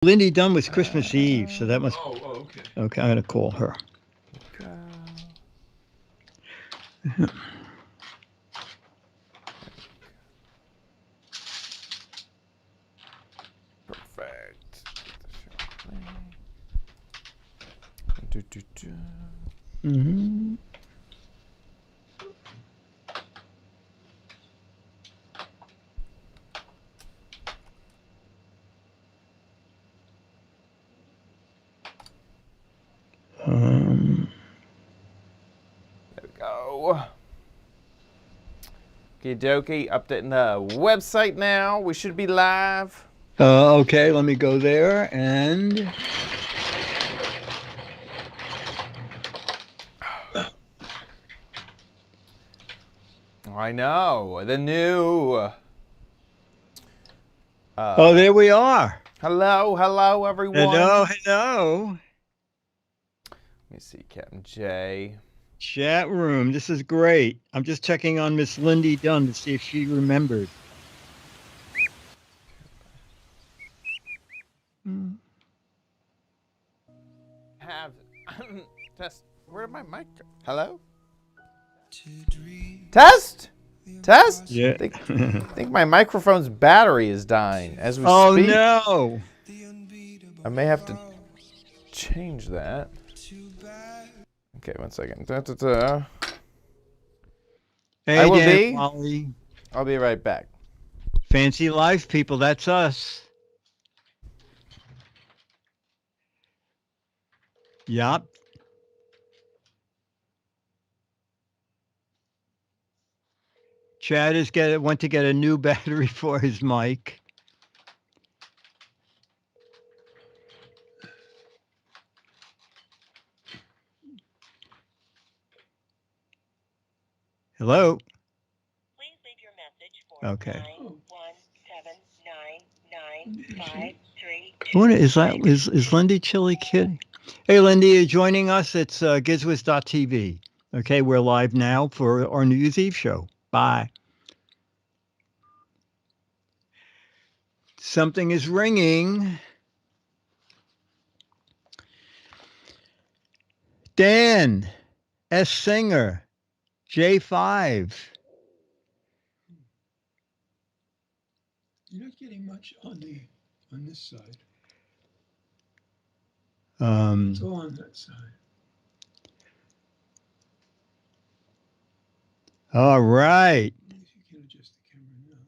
Lindy Dunn was Christmas Eve, so that must. Oh, okay. Okay, I'm gonna call her. Perfect. Mm-hmm. There we go. Okie dokie, updating the website now. We should be live. Okay, let me go there and. I know, the new. Oh, there we are. Hello, everyone. Hello. Let me see, Captain J. Chat room. This is great. I'm just checking on Miss Lindy Dunn to see if she remembered. Have test. Where my mic? Hello. Test. Yeah. I think my microphone's battery is dying as we speak. Oh no. I may have to change that. Okay, 1 second. Hey, I will Dan, be. Wally. I'll be right back. Fancy Life people, that's us. Yup. Chad went to get a new battery for his mic. Hello. Please leave your message for Okay. 9179953. What is that? Is Lindy Chili Kitty? Hey, Lindy, you're joining us. It's gizwiz.tv. Okay, we're live now for our New Year's Eve show. Bye. Something is ringing. Dan, S. Singer, J5. You're not getting much on this side. It's all on that side. All right. You can adjust the camera now.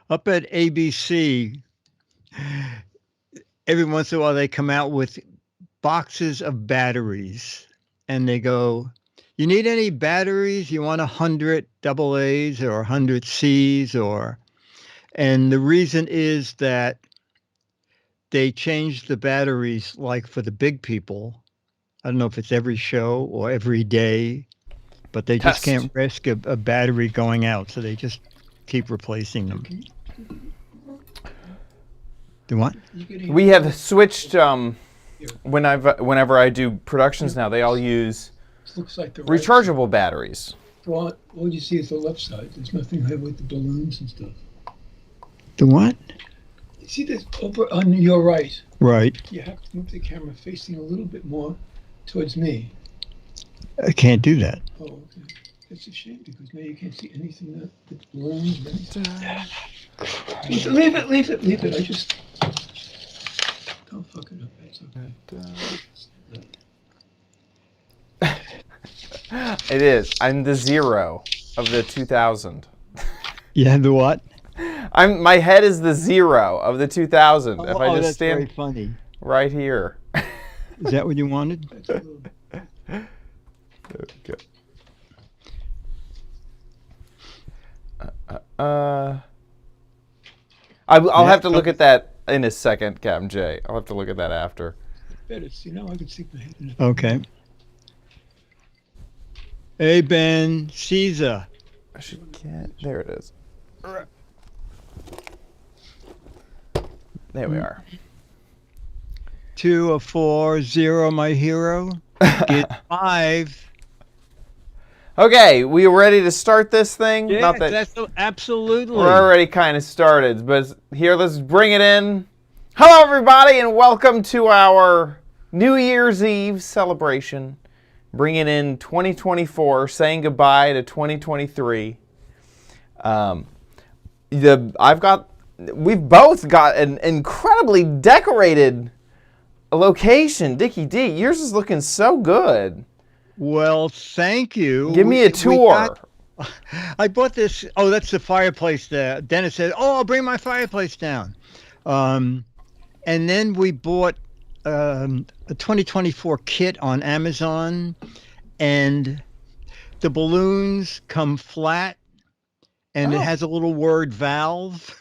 Up at ABC, every once in a while they come out with boxes of batteries, and they go, "You need any batteries? You want 100 AA's or 100 C's or?" And the reason is that they change the batteries, like for the big people. I don't know if it's every show or every day, but they just can't risk a battery going out, so they just keep replacing them. The what? We have switched. Whenever I do productions now, they all use Looks like the right rechargeable batteries. side. All you see is the left side. There's nothing here with the balloons and stuff. The what? You see this over on your right? Right. You have to move the camera facing a little bit more towards me. I can't do that. Oh, okay. That's a shame because now you can't see anything with balloons or anything. Leave it. I just don't fuck it up. It's okay. It is. I'm the 0 of the 2000. Yeah, the what? My head is the 0 of the 2000. If I just that's stand very funny. right here. Is that what you wanted? That's a little, Okay. I'll have to look at that in a second, Captain J. I'll have to look at that after. better. See, now I can stick my head in it. Okay. Hey, Ben, Caesar. I should get. There it is. There we are. 2 or 4 0, my hero. Get 5. Okay, we ready to start this thing? Yeah, Not that that's absolutely. we're already kind of started, but here, let's bring it in. Hello, everybody, and welcome to our New Year's Eve celebration, bringing in 2024, saying goodbye to 2023. We've both got an incredibly decorated location. Dickie D, yours is looking so good. Well, thank you. Give me a tour. I bought this. Oh, that's the fireplace there. Dennis said, "Oh, I'll bring my fireplace down." And then we bought a 2024 kit on Amazon, and the balloons come flat, and it has a little word valve.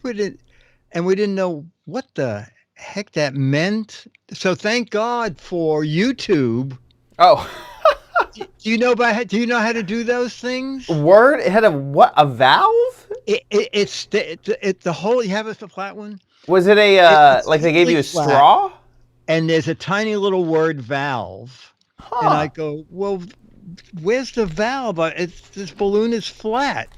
we didn't know what the heck that meant. So thank God for YouTube. Oh. Do you know how to do those things? Word? It had a valve? It's the whole. You have a flat one. Was it like they gave you a straw? And there's a tiny little word valve. Huh. And I go, well, where's the valve? This balloon is flat.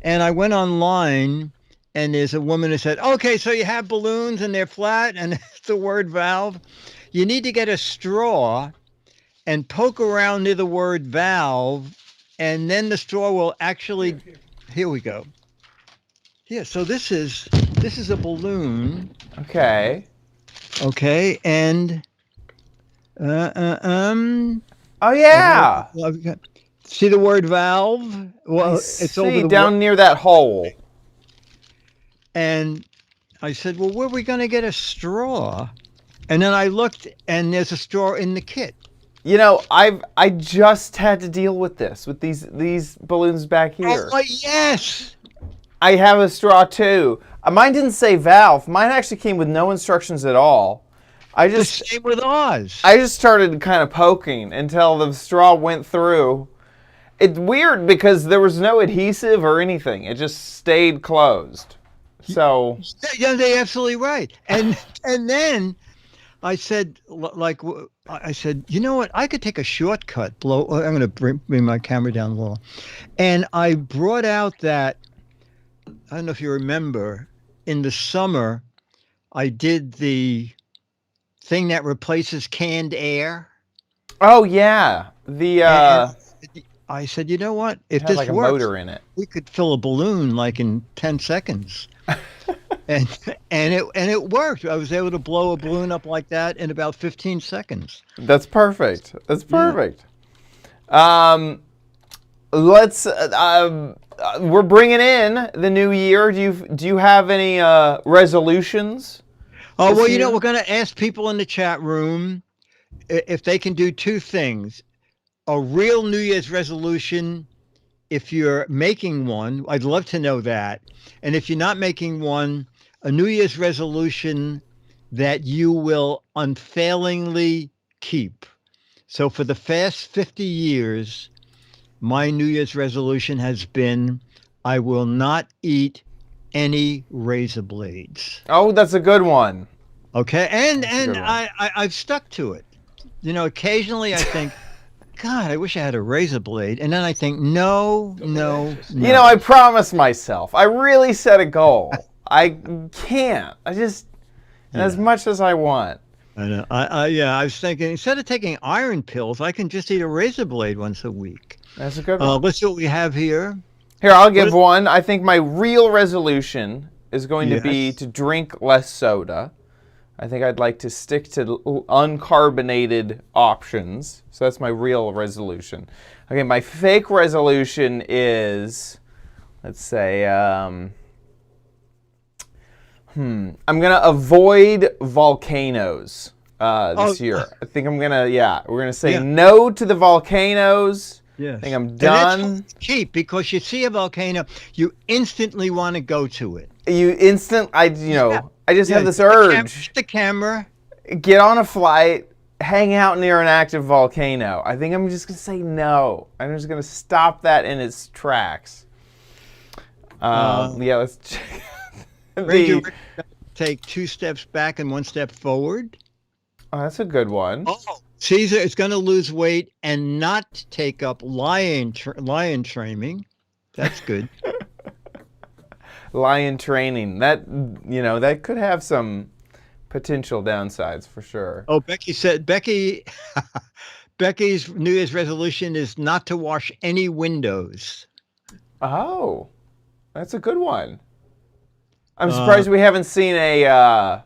And I went online, and there's a woman who said, okay, so you have balloons and they're flat, and it's the word valve. You need to get a straw and poke around near the word valve, and then the straw will actually. Here we go. Yeah, so this is a balloon. Okay. Okay, and Oh yeah. See the word valve? Well, it's over down near that hole. And I said, well, where are we going to get a straw? And then I looked, and there's a straw in the kit. You know, I just had to deal with this with these balloons back here. Oh yes. I have a straw too. Mine didn't say valve. Mine actually came with no instructions at all. The same with ours. I just started kind of poking until the straw went through. It's weird because there was no adhesive or anything. It just stayed closed. So yeah, they're absolutely right. And then I said, you know what? I could take a shortcut. I'm going to bring my camera down a little. And I brought out that, I don't know if you remember, in the summer, I did the thing that replaces canned air. Oh, yeah. I said, you know what? If it had this like works, a motor in it. We could fill a balloon like in 10 seconds. and it worked. I was able to blow a balloon up like that in about 15 seconds. That's perfect. That's perfect. Yeah. We're bringing in the new year. Do you have any resolutions? Oh, well, you know, we're going to ask people in the chat room if they can do two things. A real New Year's resolution, if you're making one, I'd love to know that. And if you're not making one, a New Year's resolution that you will unfailingly keep. So for the past 50 years, my New Year's resolution has been, I will not eat any razor blades. Oh, that's a good one. Okay, and I've stuck to it. You know, occasionally I think, God, I wish I had a razor blade. And then I think, no. You know, I promised myself. I really set a goal. I can't. As much as I want. I know. I was thinking, instead of taking iron pills, I can just eat a razor blade once a week. That's a good one. Let's see what we have here. Here, I'll give one. I think my real resolution is going to be to drink less soda. I think I'd like to stick to uncarbonated options. So that's my real resolution. Okay, my fake resolution is, let's say, I'm going to avoid volcanoes this year. I think I'm going to, we're going to say no to the volcanoes. Yes. I think I'm done. And that's cheap because you see a volcano, you instantly want to go to it. I just have this urge. The camera. Get on a flight, hang out near an active volcano. I think I'm just going to say no. I'm just going to stop that in its tracks. Let's check. Take 2 steps back and 1 step forward. Oh, that's a good one. Oh, Caesar is going to lose weight and not take up lion training. That's good. Lion training. That could have some potential downsides for sure. Oh, Becky said Becky's New Year's resolution is not to wash any windows. Oh, that's a good one. I'm surprised we haven't seen a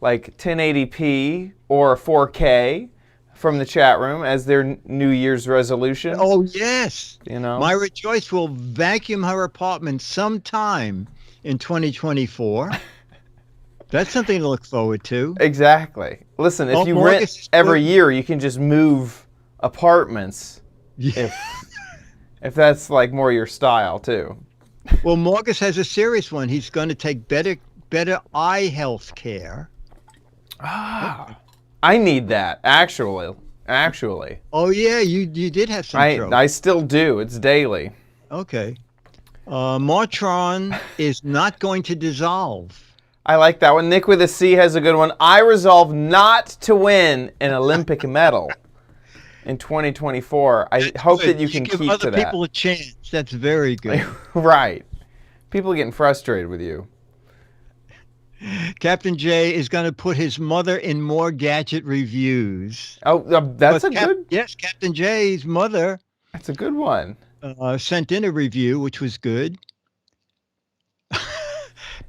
like 1080p or 4K from the chat room as their New Year's resolution. Oh, yes. You know, Myra Joyce will vacuum her apartment sometime in 2024. That's something to look forward to. exactly. Listen, if you rent every year, you can just move apartments. Yeah. If that's like more your style too. Well, Marcus has a serious one. He's going to take better eye health care. Ah, I need that actually. Oh yeah, you did have some trouble. I still do. It's daily. Okay. Martron is not going to dissolve. I like that one. Nick with a C has a good one. I resolve not to win an Olympic medal in 2024. I hope that you can keep to that. Give other people a chance. That's very good. Right. People are getting frustrated with you. Captain J is going to put his mother in more gadget reviews. Oh, that's a good. Yes, Captain J's mother. That's a good one. Sent in a review, which was good.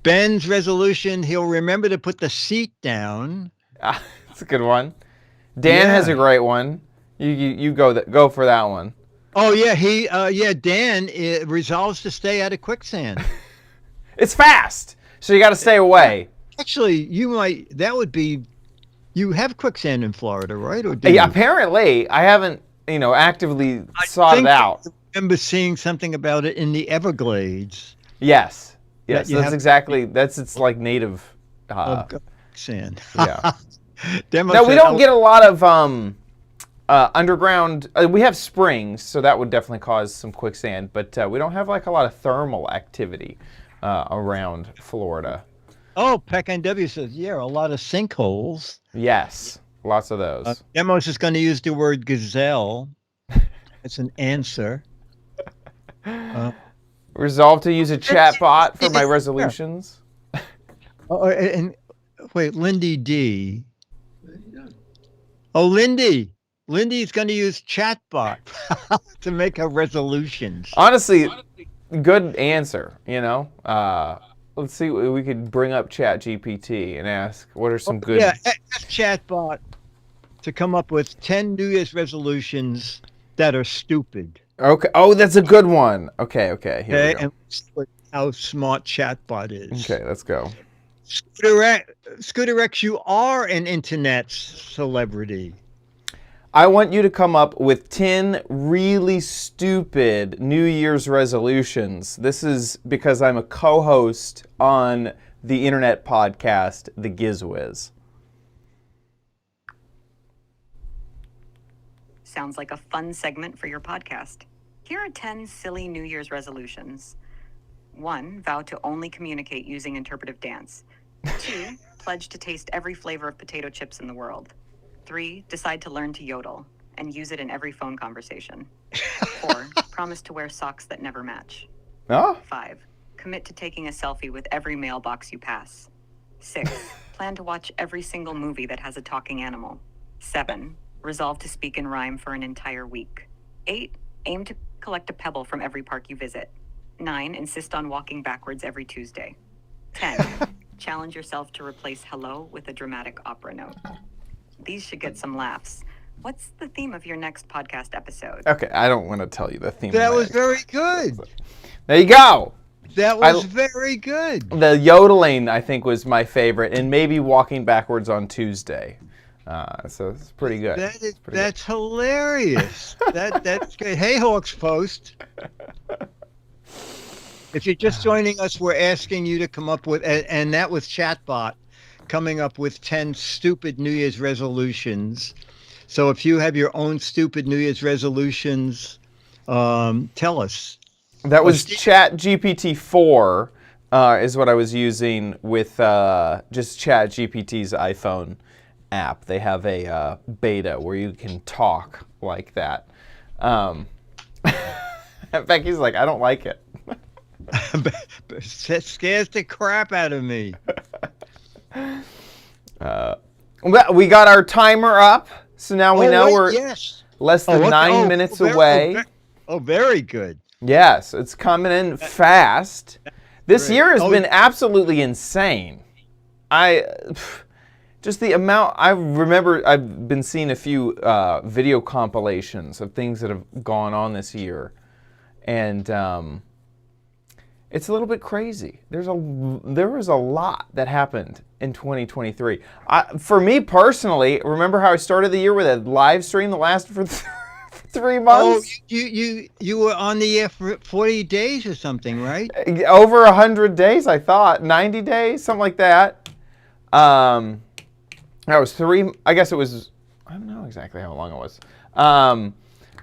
Ben's resolution: he'll remember to put the seat down. That's a good one. Dan has a great one. You go for that one. Oh yeah, Dan resolves to stay out of quicksand. It's fast, so you got to stay away. Actually, you have quicksand in Florida, right? Or do you? Apparently, I haven't actively sought it out. I remember seeing something about it in the Everglades. Yes, that's exactly. It's like native sand. Yeah. No, we don't get a lot of underground. We have springs, so that would definitely cause some quicksand. But we don't have like a lot of thermal activity around Florida. Oh, Peck NW says, yeah, a lot of sinkholes. Yes, lots of those. Demos is going to use the word gazelle. It's an answer. Resolve to use a chat bot for my resolutions. And wait, Lindy D. Oh, Lindy. Lindy's going to use chatbot to make her resolutions. Honestly, good answer. Let's see. We could bring up ChatGPT and ask what are some good. Yeah, ask chatbot to come up with 10 New Year's resolutions that are stupid. Okay. Oh, that's a good one. Okay. Here we go. And how smart chatbot is. Okay, let's go. Scooter X, you are an internet celebrity. I want you to come up with 10 really stupid New Year's resolutions. This is because I'm a co-host on the internet podcast, The Giz Wiz. Sounds like a fun segment for your podcast. Here are 10 silly New Year's resolutions. 1. Vow to only communicate using interpretive dance. 2. Pledge to taste every flavor of potato chips in the world. 3. Decide to learn to yodel and use it in every phone conversation. 4. Promise to wear socks that never match. Oh? 5. Commit to taking a selfie with every mailbox you pass. 6. Plan to watch every single movie that has a talking animal. 7. Resolve to speak in rhyme for an entire week. 8. Aim to collect a pebble from every park you visit. 9. Insist on walking backwards every Tuesday. 10. Challenge yourself to replace hello with a dramatic opera note. These should get some laughs. What's the theme of your next podcast episode? Okay, I don't want to tell you the theme. That was very good. There you go. That was very good. The yodeling, I think, was my favorite, and maybe walking backwards on Tuesday. So it's pretty good. That's hilarious. That's good. Hey, Hawks Post. If you're just joining us, we're asking you to come up with, and that was Chatbot, coming up with 10 stupid New Year's resolutions. So if you have your own stupid New Year's resolutions, tell us. That was ChatGPT-4 is what I was using with just ChatGPT's iPhone app. They have a beta where you can talk like that. Becky's like, I don't like it. It scares the crap out of me. We got our timer up, so now we know right, we're yes. less than okay. 9 minutes away. Very good. Yes, it's coming in fast. This Great. year has been absolutely insane. Just the amount, I remember I've been seeing a few video compilations of things that have gone on this year. And it's a little bit crazy. There was a lot that happened in 2023. For me personally, remember how I started the year with a live stream that lasted for 3 months? Oh, you were on the air for 40 days or something, right? Over 100 days, I thought. 90 days, something like that. That was 3, I guess it was, I don't know exactly how long it was.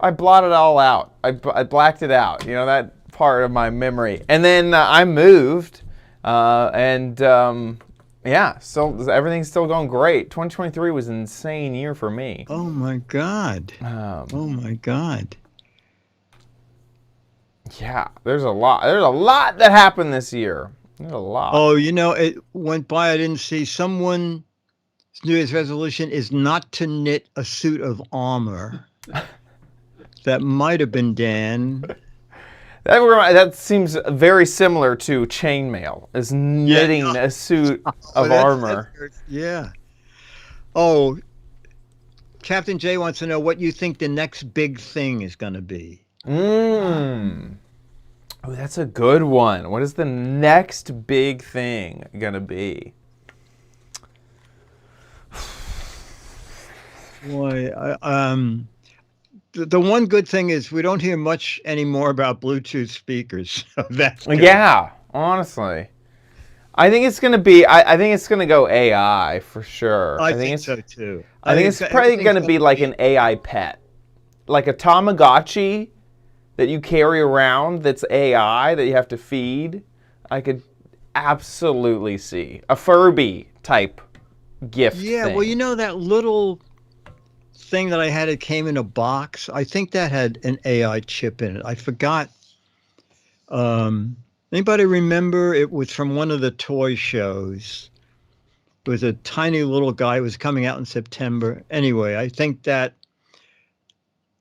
I blotted it all out. I blacked it out, that part of my memory. And then I moved, yeah, so everything's still going great. 2023 was an insane year for me. Oh my God. Oh my God. Yeah, there's a lot that happened this year. There's a lot. Oh, it went by. I didn't see. Someone's New Year's resolution is not to knit a suit of armor. That might have been Dan. That seems very similar to chainmail, is knitting a suit of armor. Yeah. Oh, Captain J wants to know what you think the next big thing is going to be. Oh, that's a good one. What is the next big thing going to be? Boy, the one good thing is we don't hear much anymore about Bluetooth speakers. So that's good. Yeah, honestly. I think it's going to be, I think it's going to go AI for sure. I think so too. I think it's probably going to be like an AI pet. Like a Tamagotchi that you carry around that's AI that you have to feed. I could absolutely see. A Furby type gift thing. Well, that little thing that I had, it came in a box. I think that had an AI chip in it. I forgot. Anybody remember? It was from one of the toy shows. It was a tiny little guy. It was coming out in September. Anyway, I think that,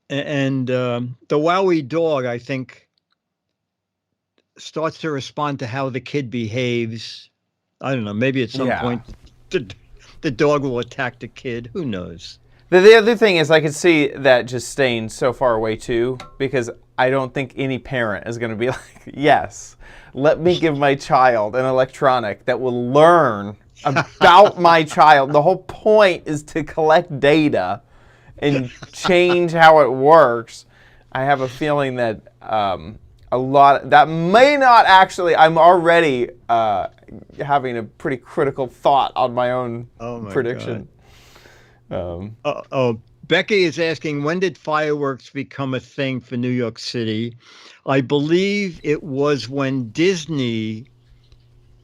and the Wowie dog, I think, starts to respond to how the kid behaves. I don't know. Maybe at some point, the dog will attack the kid. Who knows? The other thing is I could see that just staying so far away too, because I don't think any parent is going to be like, yes, let me give my child an electronic that will learn about my child. The whole point is to collect data and change how it works. I have a feeling that a lot, that may not actually, I'm already having a pretty critical thought on my own prediction. Becky is asking, when did fireworks become a thing for New York City? I believe it was when Disney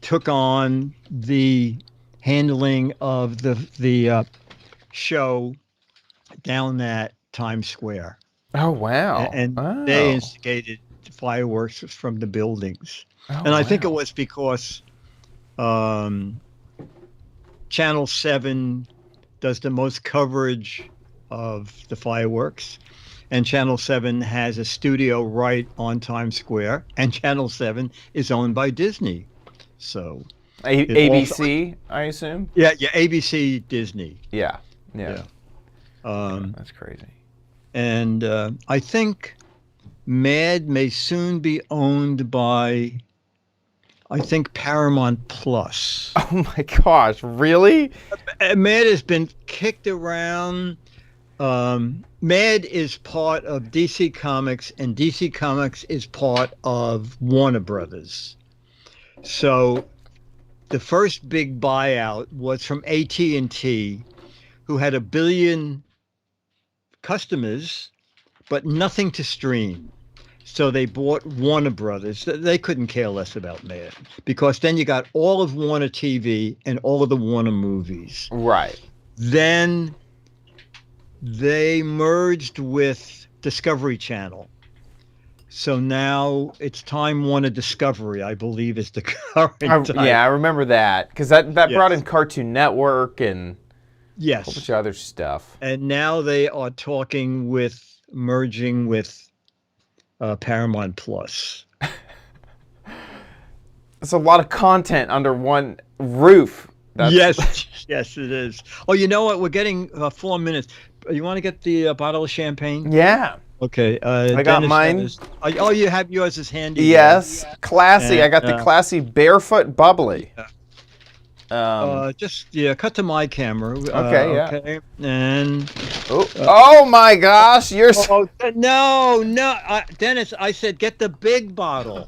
took on the handling of the show down at Times Square. Oh, wow. And they instigated fireworks from the buildings. And I think it was because Channel 7 does the most coverage of the fireworks, and Channel 7 has a studio right on Times Square, and Channel 7 is owned by Disney. So ABC, I assume? Yeah, ABC Disney. Yeah. That's crazy. And I think MAD may soon be owned by, I think, Paramount Plus. Oh my gosh, really? MAD has been kicked around. MAD is part of DC Comics, and DC Comics is part of Warner Brothers. So the first big buyout was from AT&T, who had 1 billion customers, but nothing to stream. So they bought Warner Brothers. They couldn't care less about MAD, because then you got all of Warner TV and all of the Warner movies. Right. Then they merged with Discovery Channel. So now it's Time Warner Discovery, I believe, is the current time. Yeah, I remember that because that brought Yes. in Cartoon Network and a whole bunch Yes. of other stuff. And now they are merging with Paramount Plus. It's a lot of content under one roof. Yes, yes, it is. Oh, you know what? We're getting 4 minutes. You want to get the bottle of champagne? Yeah. Okay. I got mine. Oh, you have yours as handy. Yes. Classy. And, I got the classy barefoot bubbly. Just cut to my camera. Okay, yeah. Okay. And oh my gosh, you're no, Dennis. I said get the big bottle.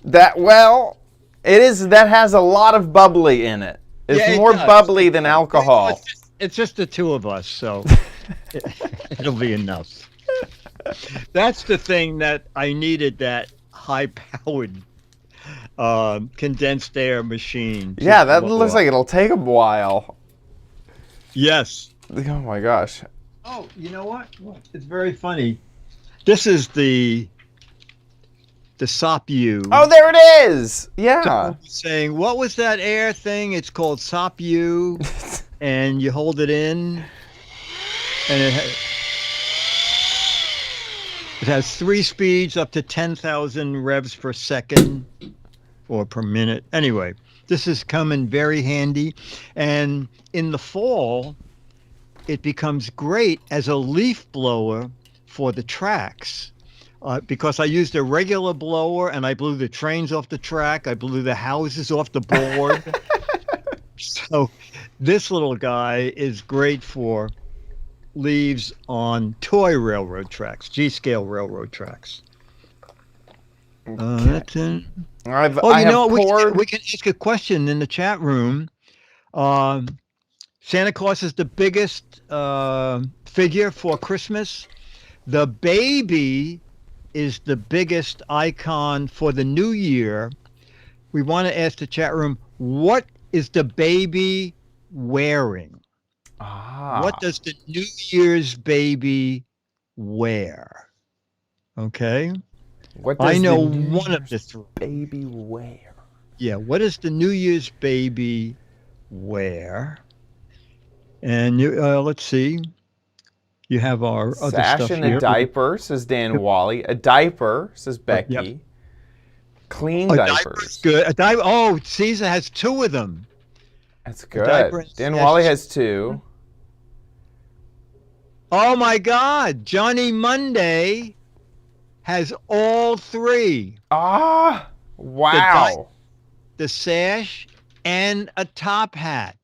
that has a lot of bubbly in it. It's Yeah, it more does. bubbly than alcohol. It's just the two of us, so it'll be enough. That's the thing that I needed, that high-powered condensed air machine. Yeah, that looks like it'll take a while. Yes. Oh my gosh. Oh, you know what? It's very funny. This is the SOPU. Oh, there it is. Yeah. Saying, what was that air thing? It's called SOPU, and you hold it in, and it has 3 speeds up to 10,000 revs per second or per minute. Anyway, this is coming very handy, and in the fall, it becomes great as a leaf blower for the tracks. Because I used a regular blower and I blew the trains off the track. I blew the houses off the board. So this little guy is great for leaves on toy railroad tracks, G-scale railroad tracks. That's it. We can ask a question in the chat room. Santa Claus is the biggest figure for Christmas. The baby is the biggest icon for the new year. We want to ask the chat room, what is the baby wearing? What does the New Year's baby wear? Okay. What does I know the one of the 3. baby wear? Yeah, what does the New Year's baby wear? And let's see. You have our other Sash stuff and here. a diaper, says Dan Wally. A diaper, says Becky. Yep. Clean A diapers. diaper's good. A diaper. Oh, Caesar has 2 of them. That's diaper good. and Dan sash. Wally has 2. Oh my God, Johnny Monday has all 3. Wow. The sash and a top hat.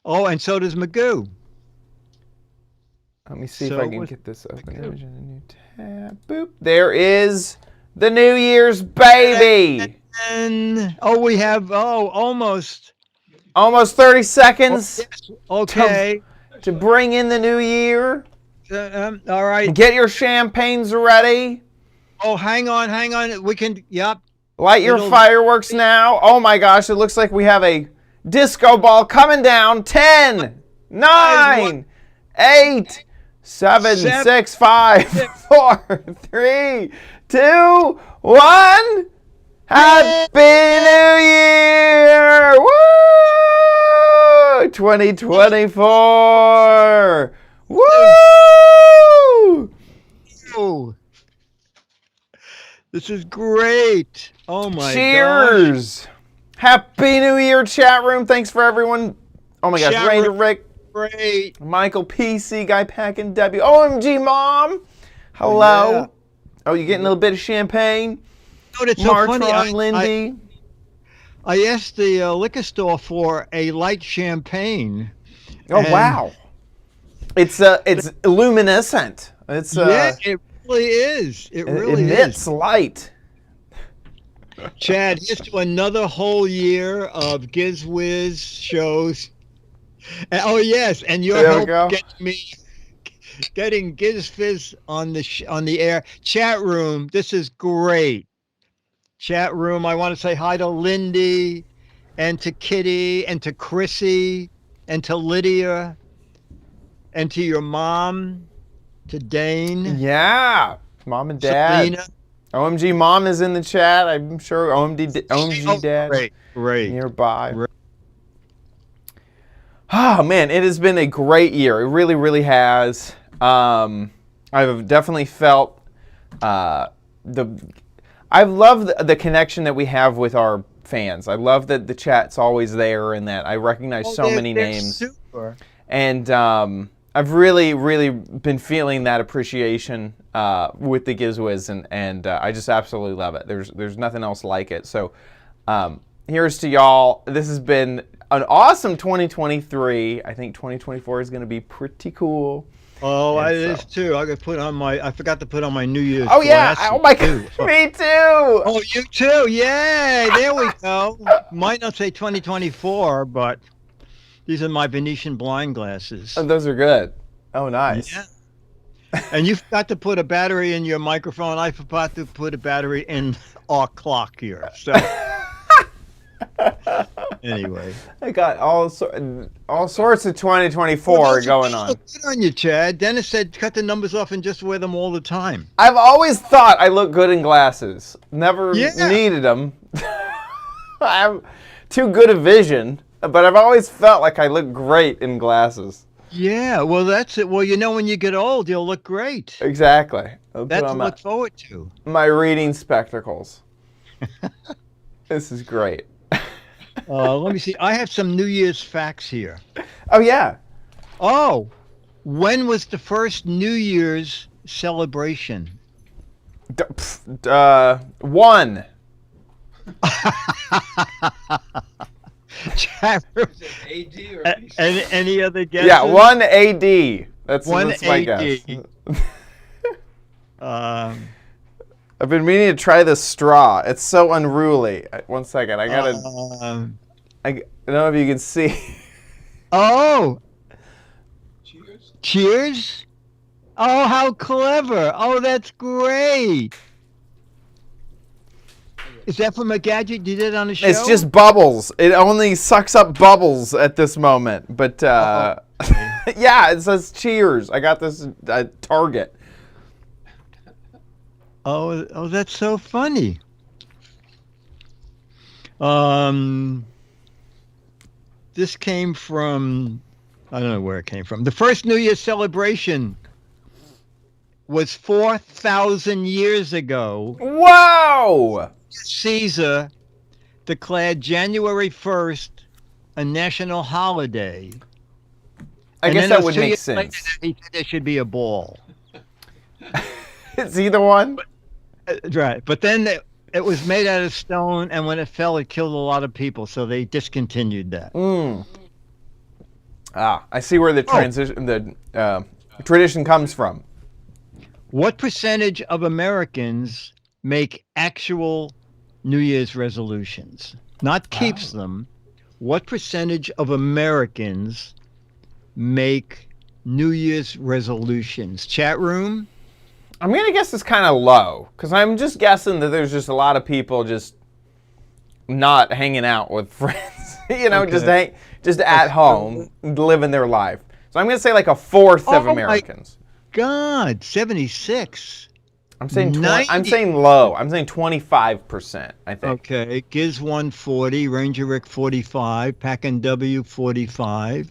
Oh, and so does Magoo. Let me see if So I can was get this open. Image in a new tab. Boop. There is the New Year's baby. And we have almost 30 seconds okay. to bring in the new year. All right. Get your champagnes ready. Oh, hang on. We can. Yep. Light your fireworks now. Oh my gosh, it looks like we have a disco ball coming down. 10, 9, 8, 7, 6, 5, 4, 3, 2, 1. Happy New Year! Woo! 2024! Woo! Oh, this is great. Oh my God. Cheers! Happy New Year, chat room. Thanks for everyone. Oh my gosh, Chat Ranger room. Rick, Great. Michael, PC, Guy Packin, Debbie. OMG, Mom. Hello. Yeah. Oh, you getting a little bit of champagne? Oh, that's so funny. Martron, Lindy. I asked the liquor store for a light champagne. Oh, and- wow. It's luminescent. It's yeah, it really is. It really emits is. light. Chad, here's to another whole year of Giz Wiz shows. And, oh yes, and your There we go. help getting Giz Fizz on the air. Chat room, this is great. Chat room, I want to say hi to Lindy, and to Kitty, and to Chrissy, and to Lydia, and to your mom, to Dane. Yeah. Mom and Dad. Selena. OMG Mom is in the chat. I'm sure OMG Dad Great. nearby. Oh man, it has been a great year. It really, really has. I've definitely felt I've loved the connection that we have with our fans. I love that the chat's always there and that I recognize so many names. Super. And I've really, really been feeling that appreciation with the Giz Wiz, and I just absolutely love it. There's nothing else like it. So here's to y'all. This has been an awesome 2023. I think 2024 is going to be pretty cool. Oh, And it is too. I forgot to put on my New Year's. Oh yeah! glasses, Oh my God! too. Me too. Oh, you too. Yay! There we go. Might not say 2024, but these are my Venetian blind glasses. Oh, those are good. Oh, nice. Yeah. And you forgot to put a battery in your microphone. I forgot to put a battery in our clock here. So anyway, I got all sorts of 2024 going on. Look good on you, Chad. Dennis said cut the numbers off and just wear them all the time. I've always thought I look good in glasses. Never Yeah. needed them. I have too good a vision, but I've always felt like I look great in glasses. Yeah, well, that's it. Well, when you get old, you'll look great. Exactly. I'll That's put to on look forward to. my reading spectacles. This is great. Let me see. I have some New Year's facts here. Oh, yeah. Oh, when was the first New Year's celebration? 1. Chat room. Is it AD or BC? Any other guesses? Yeah, 1 AD. That's my guess. I've been meaning to try this straw. It's so unruly. One second. I gotta. I don't know if you can see. Oh, Cheers. cheers. Oh, how clever. Oh, that's great. Is that from a gadget you did on the show? It's just bubbles. It only sucks up bubbles at this moment. But yeah, it says cheers. I got this at Target. Oh, that's so funny. This came from, I don't know where it came from. The first New Year's celebration was 4,000 years ago. Whoa! Caesar declared January 1st a national holiday. I And guess then that those would 2 make years later, sense. he said there should be a ball. It's either one. Right. But then it was made out of stone, and when it fell, it killed a lot of people, so they discontinued that. I see where the tradition comes from. What percentage of Americans make actual New Year's resolutions? Not keeps them. What percentage of Americans make New Year's resolutions? Chat room? I'm gonna guess it's kind of low, because I'm just guessing that there's just a lot of people just not hanging out with friends, Okay. just at home, living their life. So I'm gonna say like a fourth of Oh my Americans. God, 76. I'm saying 90. I'm saying low. I'm saying 25%. I think. Okay, Giz 140, Ranger Rick 45, Pack and W 45.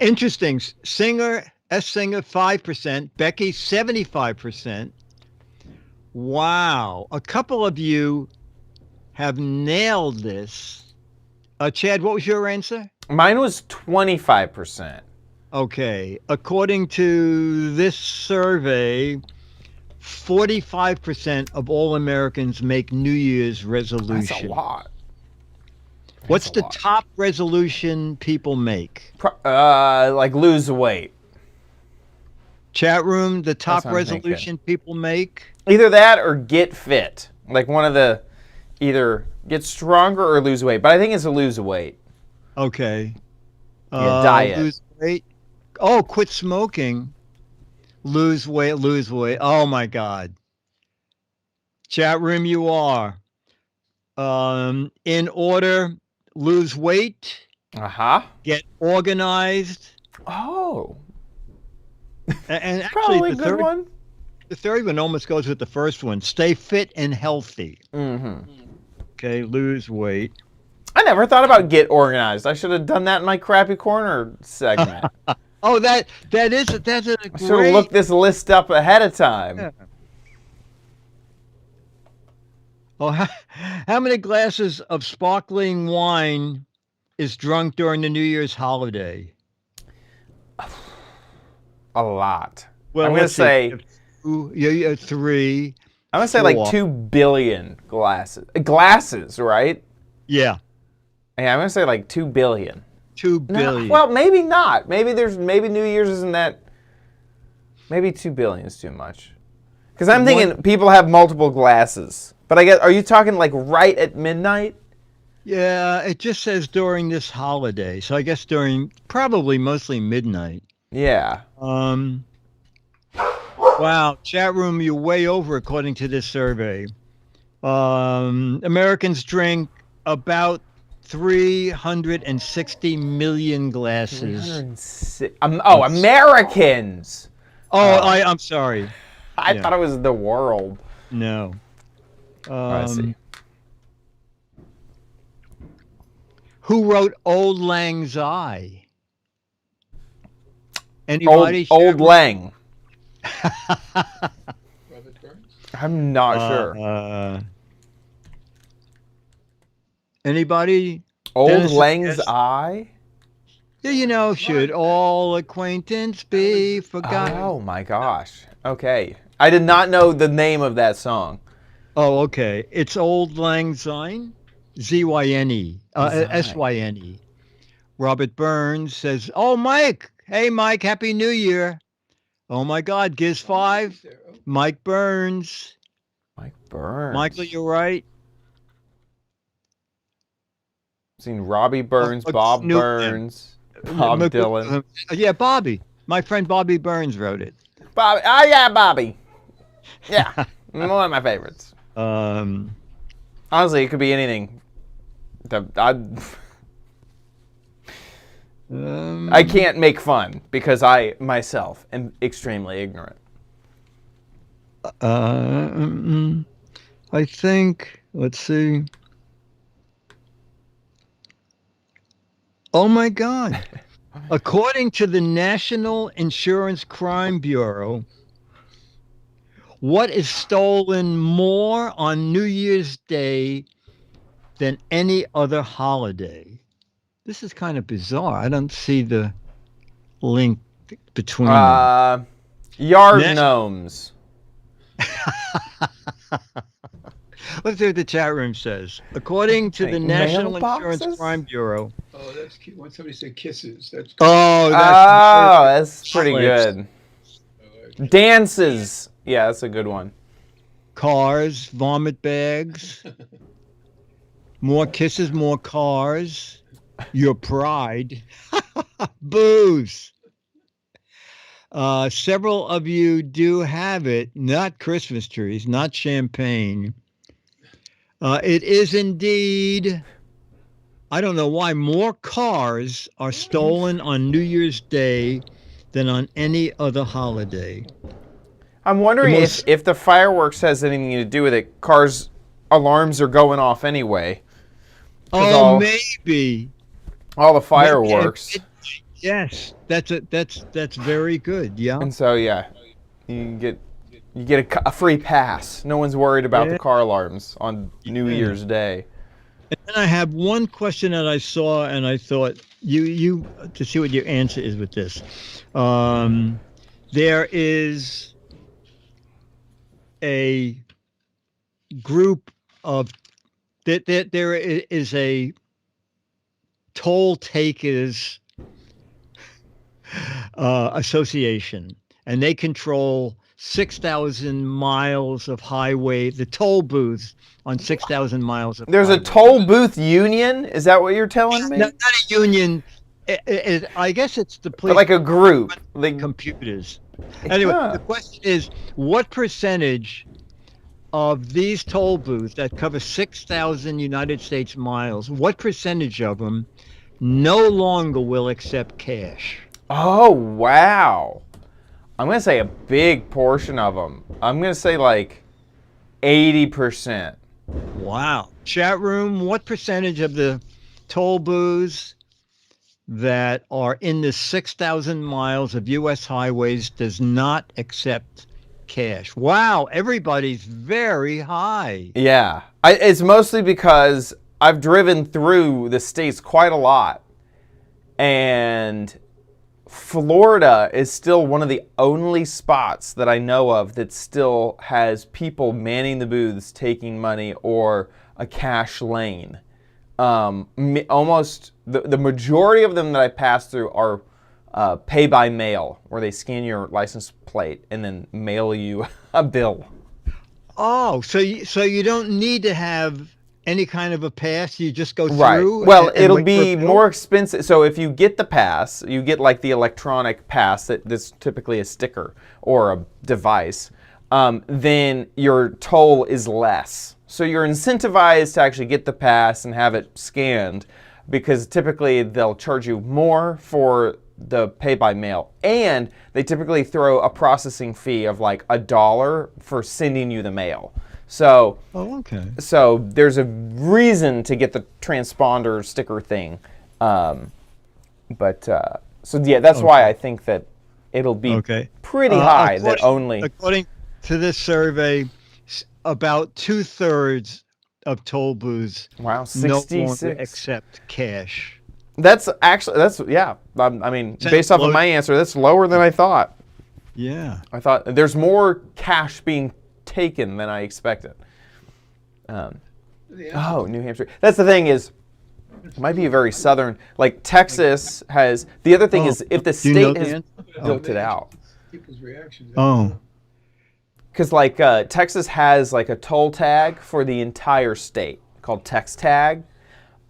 Interesting. Singer 5%, Becky 75%. Wow. A couple of you have nailed this. Chad, what was your answer? Mine was 25%. Okay. According to this survey, 45% of all Americans make New Year's resolutions. That's a lot. What's That's a the lot. top resolution people make? Like lose weight. Chat room, the top what I'm thinking. resolution people make? Either that or get fit. Like one of the, either get stronger or lose weight. But I think it's a lose weight. Okay. Yeah, diet. Lose weight. Oh, quit smoking. Lose weight. Oh my God. Chat room, you are. In order, lose weight, get organized, Oh. and Probably actually a good one. The third one almost goes with the first one. Stay fit and healthy. Mm-hmm. Okay, lose weight. I never thought about get organized. I should have done that in my crappy corner segment. Oh, that's a I should have great. looked this list up ahead of time. Yeah. Oh, how many glasses of sparkling wine is drunk during the New Year's holiday? A lot. Well, I'm gonna let's see. say. Yeah, 3. I'm gonna say like 4. 2 billion glasses. Glasses, right? Yeah, Yeah, I'm gonna say like 2 billion. 2 No, billion. well, maybe not. Maybe New Year's isn't that. Maybe 2 billion is too much. Because I'm thinking people have multiple glasses. But I guess, are you talking like right at midnight? Yeah, it just says during this holiday, so I guess during probably mostly midnight. Yeah. Wow, chat room, you're way over according to this survey. Americans drink about 360 million glasses. 306. Americans. I'm sorry. I thought it was the world. No. I see. Who wrote Old Lang Syne? Anybody? Old Lang. Robert Burns? I'm not sure. Anybody? Old Dennis- Lang's yes. Eye? Yeah, should all acquaintance be forgotten? Oh my gosh. Okay. I did not know the name of that song. Oh, okay. It's Old Lang Syne, Zyne, Syne. Robert Burns says, "Oh, Mike. Hey, Mike. Happy New Year." Oh my God, Giz 5. Mike Burns. Mike Burns. Michael, you're right. I've seen Robbie Burns, Oh, Bob Snoop- Burns, Bob Dylan. Yeah, Bobby. My friend Bobby Burns wrote it. Bobby. Oh yeah, Bobby. Yeah, one of my favorites. Honestly, it could be anything. I can't make fun because I myself am extremely ignorant. I think, let's see. Oh my God. According to the National Insurance Crime Bureau, what is stolen more on New Year's Day than any other holiday? This is kind of bizarre. I don't see the link between them. Yard Next. gnomes. Let's see what the chat room says. According to the National Mailboxes? Insurance Crime Bureau. Oh, that's cute. When somebody said kisses, that's good. Oh, That's pretty Lips. good. Dances. Yeah, that's a good one. Cars, vomit bags, more kisses, more cars, your pride, booze. Several of you do have it, not Christmas trees, not champagne. It is indeed, I don't know why, more cars are stolen on New Year's Day than on any other holiday. I'm wondering The most- if the fireworks has anything to do with it. Cars' alarms are going off anyway. 'Cause Oh, maybe. all the fireworks. Yes, that's very good. Yeah. And so yeah, you get a free pass. No one's worried about the car alarms on New Year's Day. And then I have one question that I saw, and I thought you to see what your answer is with this. There is a group of there is a toll takers association, and they control 6,000 miles of highway, the toll booths on 6,000 miles of There's a highway. toll booth union. Is that what you're telling me? Not a union. I guess it's the police. But like a group. Like, computers. Anyway, Huh. the question is, what percentage of these toll booths that cover 6,000 United States miles, what percentage of them no longer will accept cash? oh wow. I'm going to say a big portion of them. I'm going to say like 80%. Wow. Chat room, what percentage of the toll booths that are in the 6,000 miles of U.S. highways does not accept cash? Wow, everybody's very high. Yeah. It's mostly because I've driven through the states quite a lot. And Florida is still one of the only spots that I know of that still has people manning the booths taking money or a cash lane. Almost the majority of them that I pass through are pay by mail, where they scan your license plate and then mail you a bill. Oh, so you don't need to have any kind of a pass. You just go Right. through. Well, and it'll wait for be a bill? more expensive. So if you get the pass, you get like the electronic pass that's typically a sticker or a device, then your toll is less. So you're incentivized to actually get the pass and have it scanned, because typically they'll charge you more for the pay by mail, and they typically throw a processing fee of like $1 for sending you the mail. So, Oh, okay. so there's a reason to get the transponder sticker thing. So yeah, that's why I think that it'll be pretty high. That only according to this survey, about 2/3 of toll booths wow, no 66. longer accept cash. That's yeah. I mean, based off of my answer, that's lower than I thought. Yeah. I thought there's more cash being taken than I expected. Oh, New Hampshire. That's the thing is, it might be very southern. Like Texas has. The other thing is, if the Do you know state the has answer? built it out, People's reactions. Oh. because like Texas has like a toll tag for the entire state called Tex Tag,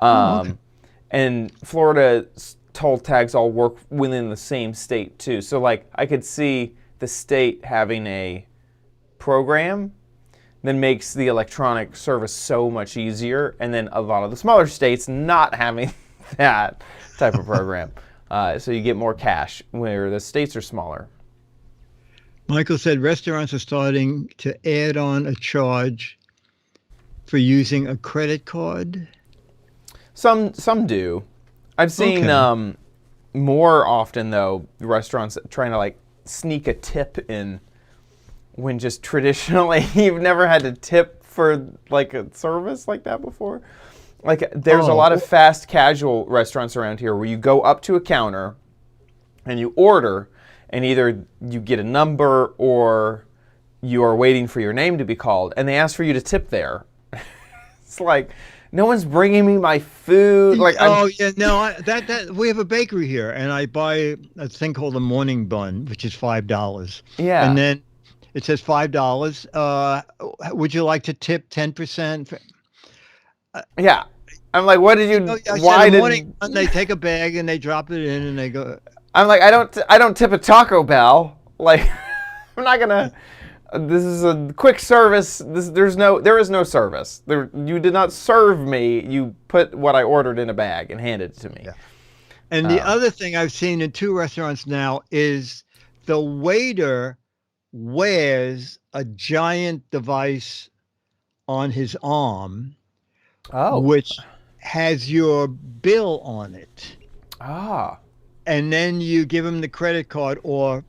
and Florida's toll tags all work within the same state too. So like I could see the state having a program that makes the electronic service so much easier, and then a lot of the smaller states not having that type of program. So you get more cash where the states are smaller. Michael said restaurants are starting to add on a charge for using a credit card. Some do. I've seen more often though restaurants trying to like sneak a tip in when just traditionally you've never had to tip for like a service like that before. Like there's a lot of fast casual restaurants around here where you go up to a counter and you order, and either you get a number or you are waiting for your name to be called, and they ask for you to tip there. It's like, no one's bringing me my food. Like, that we have a bakery here, and I buy a thing called a morning bun, which is $5. Yeah. And then it says $5. Would you like to tip 10%? Yeah. I'm like, what did you? Why did morning bun, they take a bag and they drop it in and they go? I'm like, I don't tip a Taco Bell. Like, I'm not gonna. This is a quick service. There is no service. You did not serve me. You put what I ordered in a bag and handed it to me. Yeah. And the other thing I've seen in 2 restaurants now is the waiter wears a giant device on his arm, which has your bill on it. Ah. And then you give him the credit card or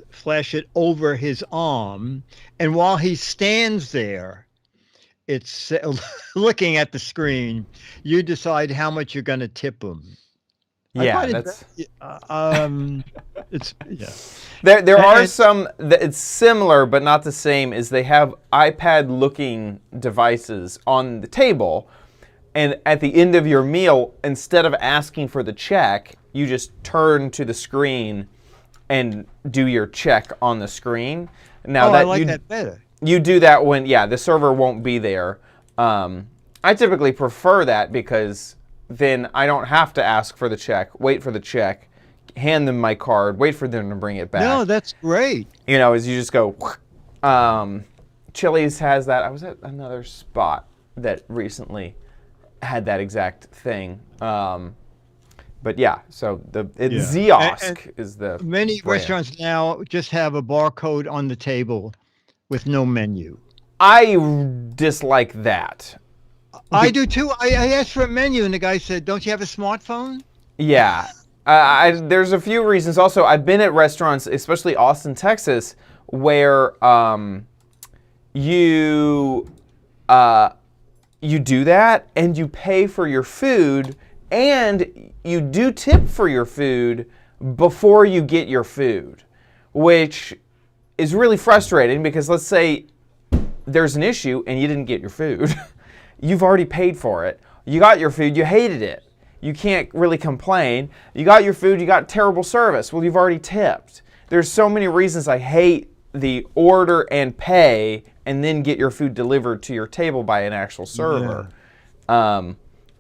flash it over his arm, and while he stands there, it's looking at the screen, you decide how much you're going to tip him. Yeah, that's it's yeah. There are some that it's similar but not the same. Is they have iPad looking devices on the table, and at the end of your meal, instead of asking for the check, you just turn to the screen and do your check on the screen. Now I like that better. You do that when the server won't be there. I typically prefer that because then I don't have to ask for the check, wait for the check, hand them my card, wait for them to bring it back. No, that's great. You know, as you just go. Chili's has that. I was at another spot that recently had that exact thing. But yeah, so Yeah. Ziosk is the Many brand. restaurants now just have a barcode on the table with no menu. I dislike that. I do too. I asked for a menu and the guy said, "Don't you have a smartphone?" Yeah. There's a few reasons. Also, I've been at restaurants, especially Austin, Texas, where you do that and you pay for your food and you do tip for your food before you get your food, which is really frustrating because let's say there's an issue and you didn't get your food. You've already paid for it. You got your food, you hated it. You can't really complain. You got your food, you got terrible service. Well, you've already tipped. There's so many reasons I hate the order and pay and then get your food delivered to your table by an actual server. Yeah.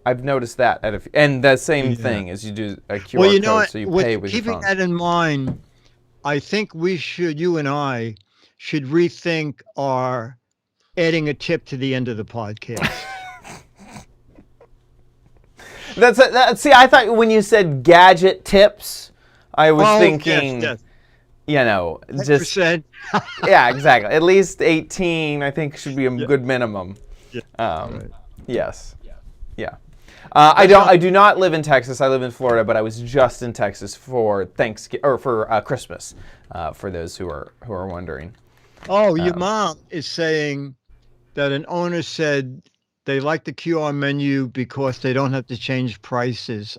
I've noticed that and the same thing as you do a QR code, so you pay with your phone. Keeping that in mind, I think you and I should rethink our adding a tip to the end of the podcast. See, I thought when you said gadget tips, I was thinking, yes. You know, 10%. Yeah, exactly. At least 18, I think, should be a good minimum. Yeah. Right. Yes. Yeah. I do not live in Texas. I live in Florida, but I was just in Texas for Christmas. For those who are wondering. Oh, your mom is saying that an owner said they like the QR menu because they don't have to change prices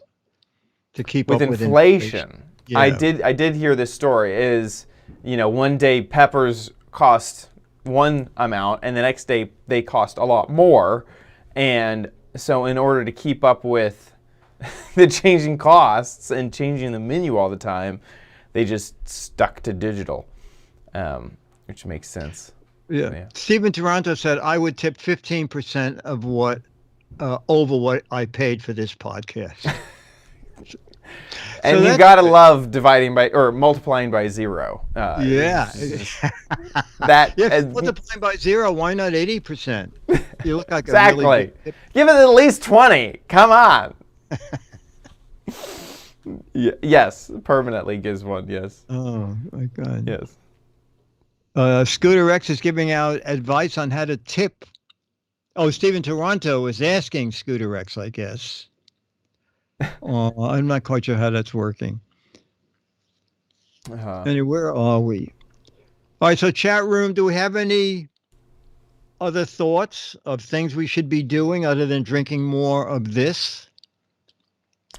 to keep up with inflation. Yeah. I did hear this story. Is one day peppers cost one amount, and the next day they cost a lot more, and so in order to keep up with the changing costs and changing the menu all the time, they just stuck to digital, which makes sense. Yeah. So, yeah. Stephen Toronto said, I would tip 15% of what over what I paid for this podcast. And you gotta love dividing by or multiplying by 0. Yeah. Multiplying by 0, why not 80%? You look like exactly. A really good Give it at least 20. Come on. Yes, permanently gives one. Yes. Oh my God. Yes. Scooter X is giving out advice on how to tip. Oh, Stephen Toronto is asking Scooter X, I guess. I'm not quite sure how that's working. Anyway, where are we? All right, so chat room, do we have any other thoughts of things we should be doing other than drinking more of this?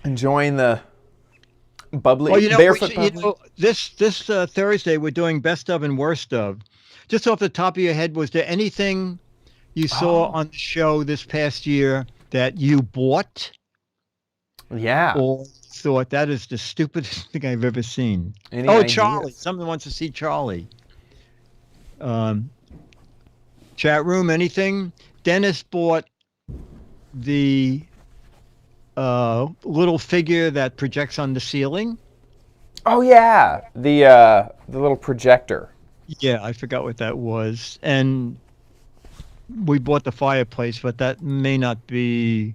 Enjoying the bubbly, barefoot bubbly. This Thursday we're doing best of and worst of. Just off the top of your head, was there anything you saw on the show this past year that you bought? Yeah. Or thought that is the stupidest thing I've ever seen? Any ideas? Charlie. Someone wants to see Charlie. Chat room, anything? Dennis bought the little figure that projects on the ceiling. Oh yeah, the little projector. Yeah, I forgot what that was. And we bought the fireplace, but that may not be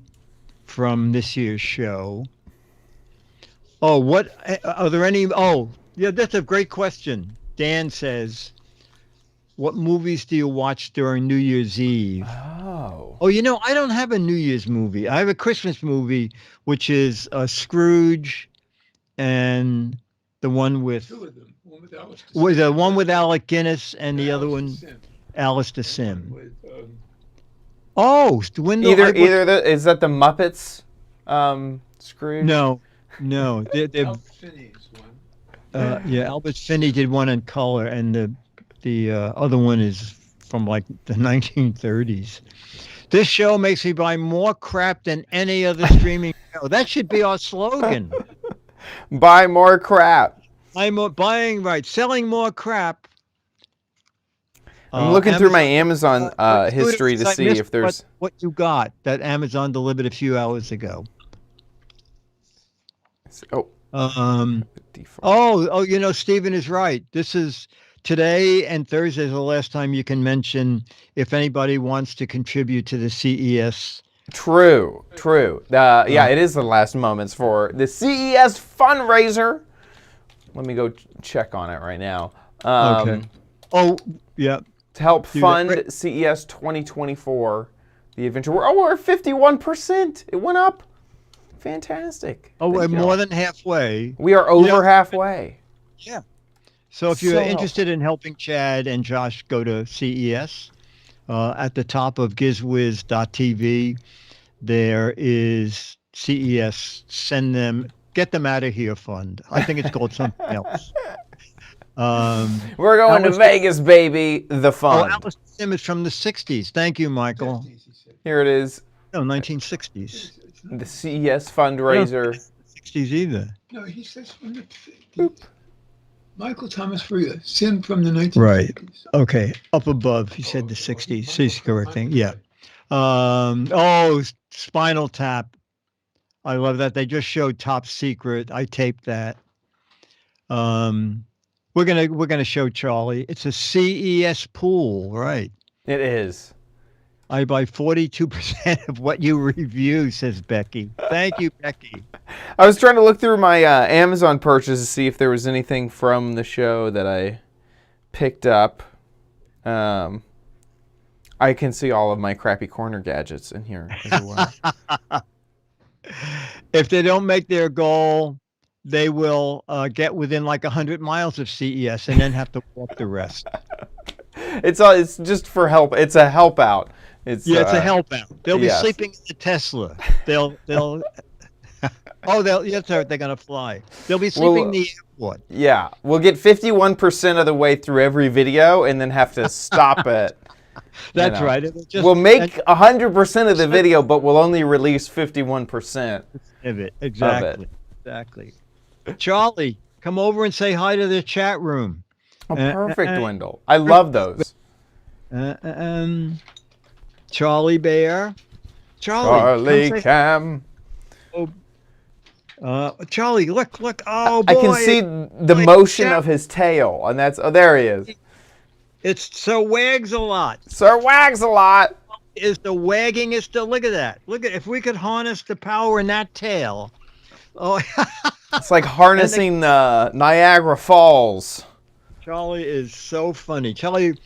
from this year's show. Oh, what are there any? Oh, yeah, that's a great question. Dan says, what movies do you watch during New Year's Eve? Oh, I don't have a New Year's movie. I have a Christmas movie, which is Scrooge and the one with... Two of them. The one with Alec Guinness and the other one, Alice the Sim. Is that the Muppets? Scrooge? No. Albert Finney's one. Albert Finney did one in color, and the other one is from like the 1930s. This show makes me buy more crap than any other streaming show. That should be our slogan. Buy more crap. Selling more crap. I'm looking through my Amazon history to see if there's what you got that Amazon delivered a few hours ago. Stephen is right. This is today and Thursday is the last time you can mention if anybody wants to contribute to the CES True. Yeah, it is the last moments for the CES fundraiser. Let me go check on it right now. Okay. Oh, yeah. To help Do that. fund Right. CES 2024, the adventure. We're at 51%. It went up. Fantastic. Oh, we're Thank more y'all. than halfway. We are over halfway. Yeah. So if you're So interested in helping Chad and Josh go to CES, at the top of gizwiz.tv, there is CES. Get them out of here fund. I think it's called something else. We're going to Alice- Vegas, baby. The Oh, fun. Alice Sim is from the 60s. Thank you, Michael. 50s, he said. Here it is. No, 1960s. It's not- The CES fundraiser. 60s either. No, he says from the 50s. Michael Thomas Freer, Sim from the 1950s. Right. Okay. Up above, he said the 60s. He's correcting. Yeah. Spinal Tap. I love that. They just showed Top Secret. I taped that. We're gonna show Charlie. It's a CES pool, right? It is. I buy 42% of what you review, says Becky. Thank you, Becky. I was trying to look through my Amazon purchase to see if there was anything from the show that I picked up. I can see all of my crappy corner gadgets in here as well. If they don't make their goal, they will get within like 100 miles of CES and then have to walk the rest. It's just for help. It's a help out. It's Yeah, it's a help out. They'll be yes. sleeping in the Tesla. They'll yes, sir, they're gonna fly. They'll be sleeping in the airport. Yeah, we'll get 51% of the way through every video and then have to stop it. That's know. right. It'll just We'll make 100% of the video, but we'll only release 51%. of it. Exactly. Exactly. Charlie, come over and say hi to the chat room. Oh, perfect, Wendell. I love those. Charlie Bear. Charlie. Charlie come Cam. say- Charlie, look. Oh boy. I can see the motion of his tail, and that's there he is. It's so wags a lot. Sir Wags a lot. Is the waggingest. Look at that. Look at if we could harness the power in that tail. Oh, It's like harnessing Niagara Falls. Charlie is so funny. Charlie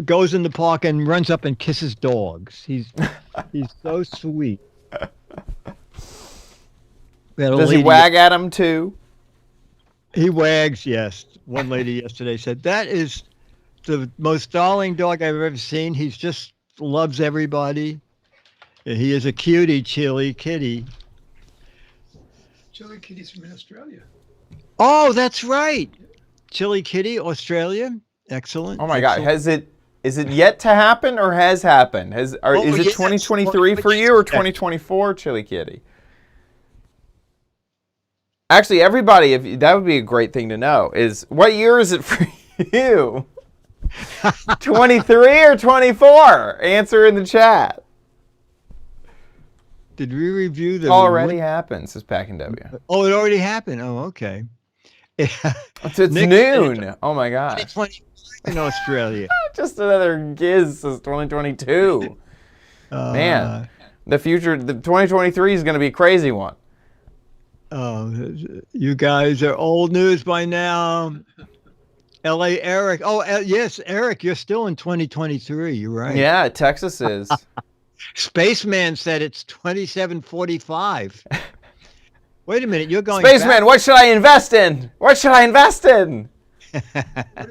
goes in the park and runs up and kisses dogs. He's so sweet. Does he wag at him too? He wags, yes. One lady yesterday said, that is the most darling dog I've ever seen. He just loves everybody. He is a cutie, Chili Kitty. Chili Kitty's from Australia. Oh, that's right. Chili Kitty, Australia. Excellent. Oh my God! Excellent. Is it yet to happen or has happened? Is it yes, 2023 for you or 2024, Chili Kitty? Actually, everybody, that would be a great thing to know. Is what year is it for you? 23 or 24? Answer in the chat. Did we review the Already happened, says Pack and W. Oh, it already happened. Oh, okay. It's Nick- noon. Oh my God. 2020 in Australia. Just another Giz says 2022. Man, the future, the 2023 is going to be a crazy one. Oh, you guys are old news by now. L.A. Eric. Oh, yes, Eric, you're still in 2023. You're right. Yeah, Texas is. Spaceman said it's 2745. Wait a minute, you're going Spaceman, back. what should I invest in? What should I invest in?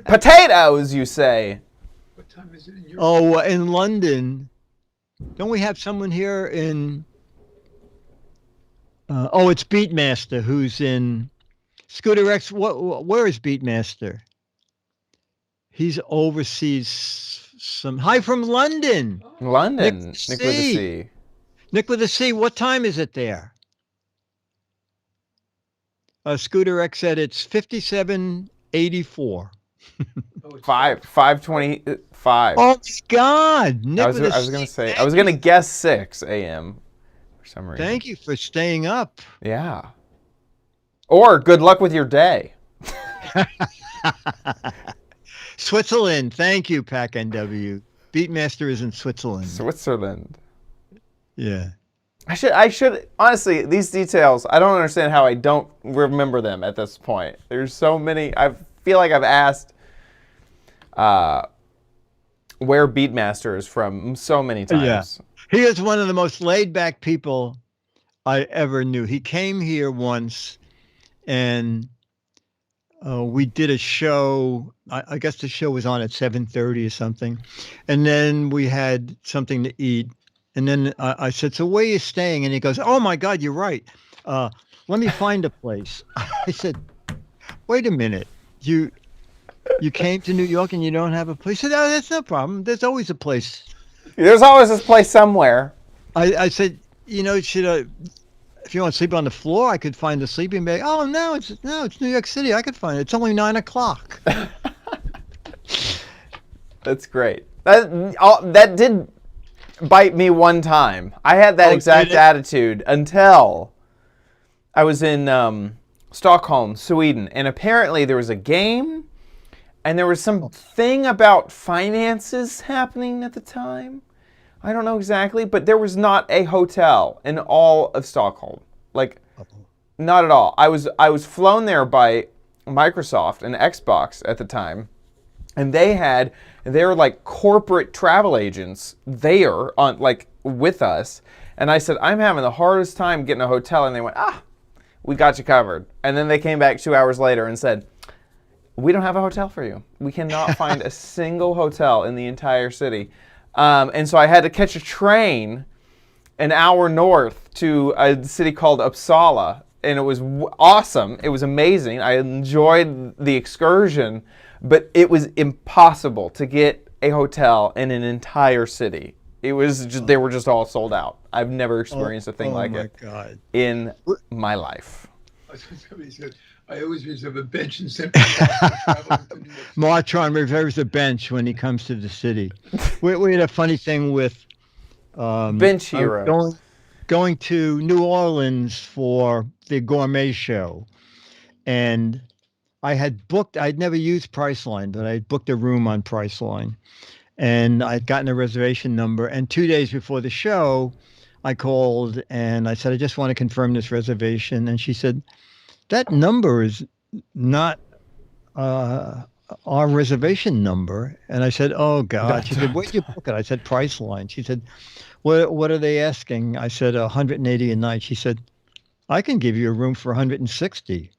Potatoes, you say. What time is it in Europe? Oh, in London. Don't we have someone here in... it's Beatmaster who's in... Scooter X, where is Beatmaster? He's overseas some... Hi from London. London. Nick Nick with a C. Nick with a C, what time is it there? Scooter X said it's 57:84. Oh, it's 5:25. Oh my God! Nick I was with a going to C, say, thank I was you. going to guess 6 a.m. for some reason. Thank you for staying up. Yeah. Or good luck with your day. Switzerland, thank you, Pack NW. Beatmaster is in Switzerland. Switzerland. Yeah. I should honestly, these details, I don't understand how I don't remember them at this point. There's so many. I feel like I've asked where Beatmaster is from so many times. He is one of the most laid back people I ever knew. He came here once and we did a show. I guess the show was on at 7:30 or something. And then we had something to eat. And then I said, so where are you staying? And he goes, oh, my God, you're right. Let me find a place. I said, wait a minute. You came to New York and you don't have a place? He said, oh, that's no problem. There's always a place. There's always this place somewhere. I said, should I, if you want to sleep on the floor, I could find a sleeping bag. Oh, no, it's New York City. I could find it. It's only 9 o'clock. That's great. That did bite me one time. I had that exact attitude until I was in Stockholm, Sweden, and apparently there was a game and there was some thing about finances happening at the time. I don't know exactly, but there was not a hotel in all of Stockholm. Like, not at all. I was flown there by Microsoft and Xbox at the time, and they were like corporate travel agents there on like with us. And I said, I'm having the hardest time getting a hotel, and they went, we got you covered. And then they came back 2 hours later and said, we don't have a hotel for you. We cannot find a single hotel in the entire city. And so I had to catch a train an hour north to a city called Uppsala, and it was awesome. It was amazing. I enjoyed the excursion, but it was impossible to get a hotel in an entire city. It was just, they were just all sold out. I've never experienced a thing like it in my life. Somebody said, I always reserve a bench in Central Park. Martron reserves a bench when he comes to the city. We had a funny thing with bench hero going to New Orleans for the gourmet show, and I'd never used Priceline, but I had booked a room on Priceline, and I'd gotten a reservation number. And 2 days before the show, I called and I said, I just want to confirm this reservation. And she said, that number is not our reservation number. And I said, oh, God. She said, where'd you book it? I said, Priceline. She said, what are they asking? I said, 180 a night. She said, I can give you a room for 160.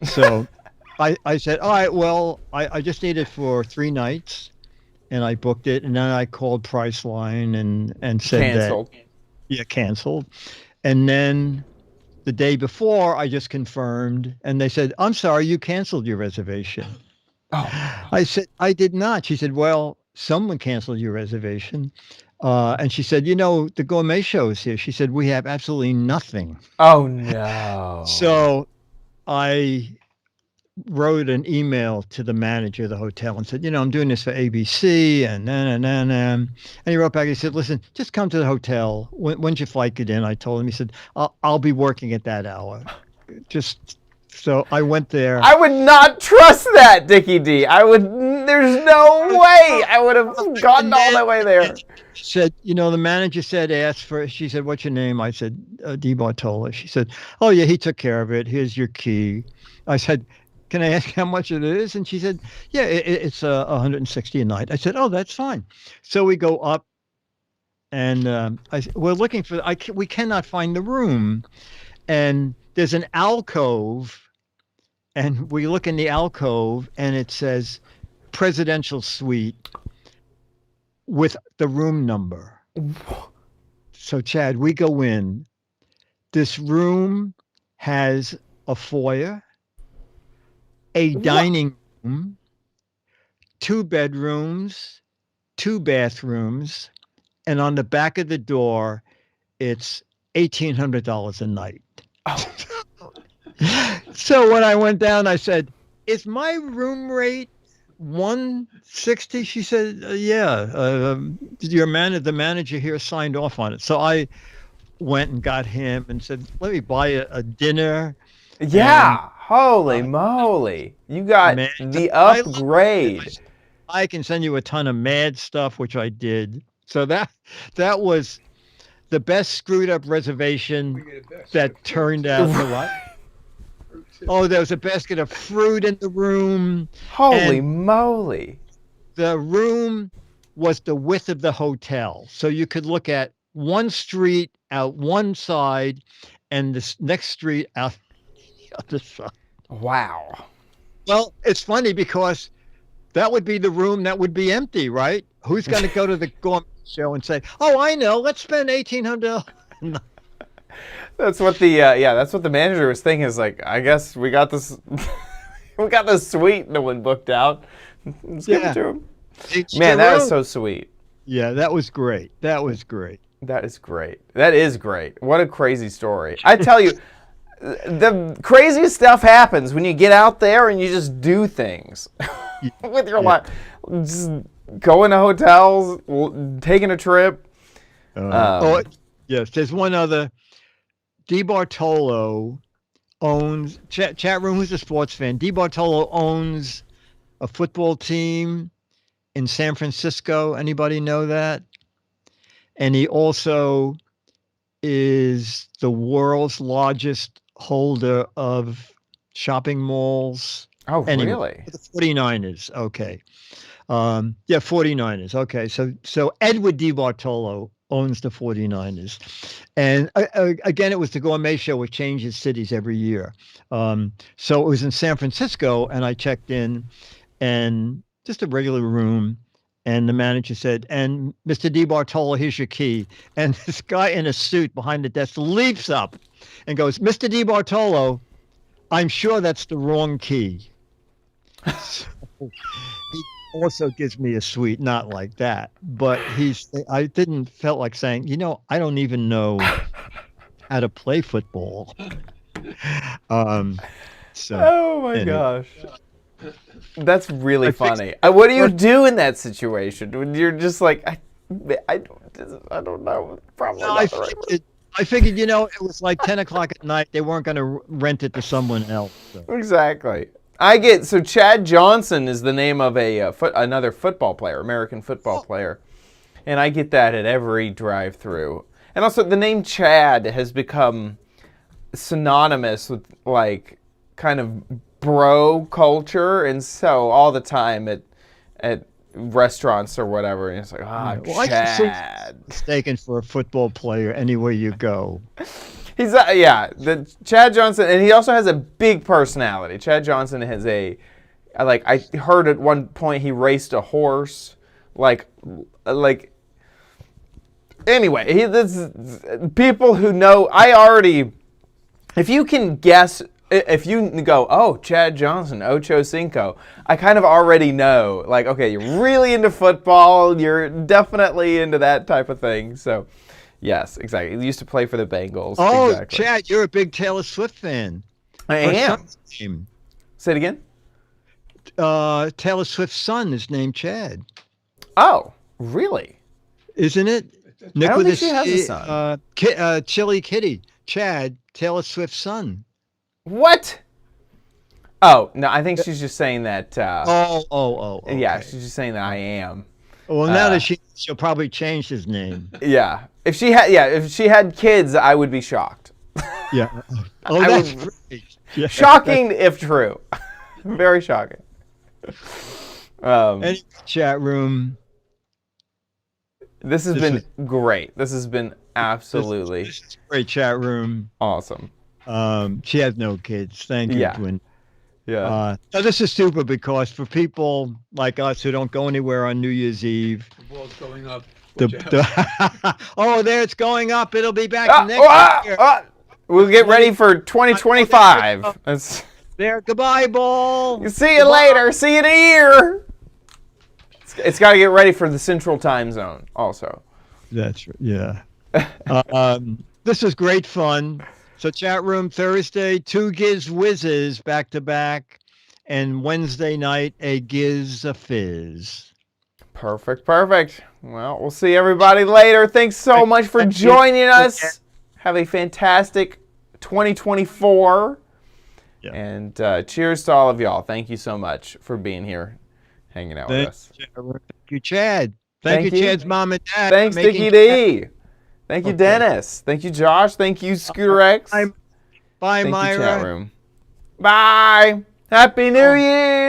So I said, all right, well, I just need it for 3 nights. And I booked it. And then I called Priceline and said canceled. Canceled. And then the day before, I just confirmed, and they said, I'm sorry, you canceled your reservation. Oh. I said, I did not. She said, well, someone canceled your reservation. And she said, the gourmet show is here. She said, we have absolutely nothing. Oh, no. So I wrote an email to the manager of the hotel and said, I'm doing this for ABC and he wrote back. He said, listen, just come to the hotel. When's your flight get in? I told him. He said, I'll be working at that hour. So I went there. I would not trust that, Dickie D. There's no way I would have gotten all the way there. She said, the manager she said, what's your name? I said, D. Bartola. She said, oh yeah, he took care of it. Here's your key. I said, can I ask how much it is? And she said, yeah, it's 160 a night. I said, oh, that's fine. So we go up, and we're looking for. We cannot find the room, and there's an alcove, and we look in the alcove, and it says presidential suite with the room number. So Chad, we go in. This room has a foyer, a dining room, 2 bedrooms, 2 bathrooms, and on the back of the door, it's $1,800 a night. Oh. So when I went down, I said, is my room rate 160? She said, yeah. The manager here signed off on it. So I went and got him and said, let me buy a dinner. Yeah. Holy moly. You got the upgrade. I can send you a ton of mad stuff, which I did. So that was the best screwed up We reservation get it back. that turned out to what? Oh, there was a basket of fruit in the room. Holy And moly. the room was the width of the hotel. So you could look at one street out one side and this next street out the other side. Wow. Well, it's funny because that would be the room that would be empty, right? Who's going to go to the gourmet show and say, "Oh, I know, let's spend $1,800." That's what the that's what the manager was thinking. Is like, I guess we got this, we got this suite no one booked out. Let's give it to him. Man, that is so sweet. Yeah, that was great. That was great. That is great. That is great. What a crazy story. I tell you, the craziest stuff happens when you get out there and you just do things with your life. Just going to hotels, taking a trip. Yes, there's one other. DiBartolo owns, chat room, who's a sports fan? DiBartolo owns a football team in San Francisco. Anybody know that? And he also is the world's largest holder of shopping malls. Oh, Anyway, really? The 49ers. Okay. 49ers. Okay. So Edward DiBartolo owns the 49ers. And again, it was the gourmet show, which changes cities every year. So it was in San Francisco, and I checked in, and just a regular room. And the manager said, "And Mr. DiBartolo, here's your key." And this guy in a suit behind the desk leaps up and goes, "Mr. DiBartolo, I'm sure that's the wrong key." So he also gives me a suite, not like that, but I didn't felt like saying, I don't even know how to play football. Oh my gosh. That's really funny. What do you do in that situation when you're just like, I don't know. Probably no, not the right word. I figured, it was like 10 o'clock at night. They weren't going to rent it to someone else. So. Exactly. So Chad Johnson is the name of another football player, American football player. And I get that at every drive-through. And also the name Chad has become synonymous with like kind of bro culture. And so all the time at restaurants or whatever, and it's like, Chad. Mistaken for a football player anywhere you go. He's the Chad Johnson, and he also has a big personality. Chad Johnson has I heard at one point he raced a horse, anyway. People who know. If you can guess, if you go, oh, Chad Johnson, Ocho Cinco, I kind of already know. Like, okay, you're really into football. You're definitely into that type of thing. So. Yes, exactly. He used to play for the Bengals. Oh, exactly. Chad, you're a big Taylor Swift fan. I am. Say it again? Taylor Swift's son is named Chad. Oh, really? Isn't it? I don't think she has a son. Chili Kitty. Chad, Taylor Swift's son. What? Oh, no, I think she's just saying that. Okay. Yeah, she's just saying that I am. Well, now that she'll probably change his name. Yeah. If she had kids, I would be shocked. Yeah. Oh, that's great. Yeah. Shocking if true. Very shocking. Any chat room. This has been great. This has been absolutely this is a great chat room. Awesome. She has no kids. Thank you, Twin. Yeah. Now this is stupid because for people like us who don't go anywhere on New Year's Eve, The ball's going up. oh, there it's going up. It'll be back next year. We'll get ready for 2025. There, goodbye, ball. See you later. See you in a year. It's got to get ready for the Central Time Zone also. That's right. Yeah. This is great fun. So chat room Thursday, 2 Giz Wizzes back to back, and Wednesday night a Giz a Fizz. Perfect. Well, we'll see everybody later. Thanks so much for joining us. Have a fantastic 2024. Yeah. And cheers to all of y'all. Thank you so much for being here, hanging out with us. Thank you, Chad. Thank you, Chad's mom and dad. Thanks, Dickie D. Thank you, Okay. Dennis. Thank you, Josh. Thank you, Scooter X. Bye, Thank you, Myra. chat room. Bye. Happy New Year.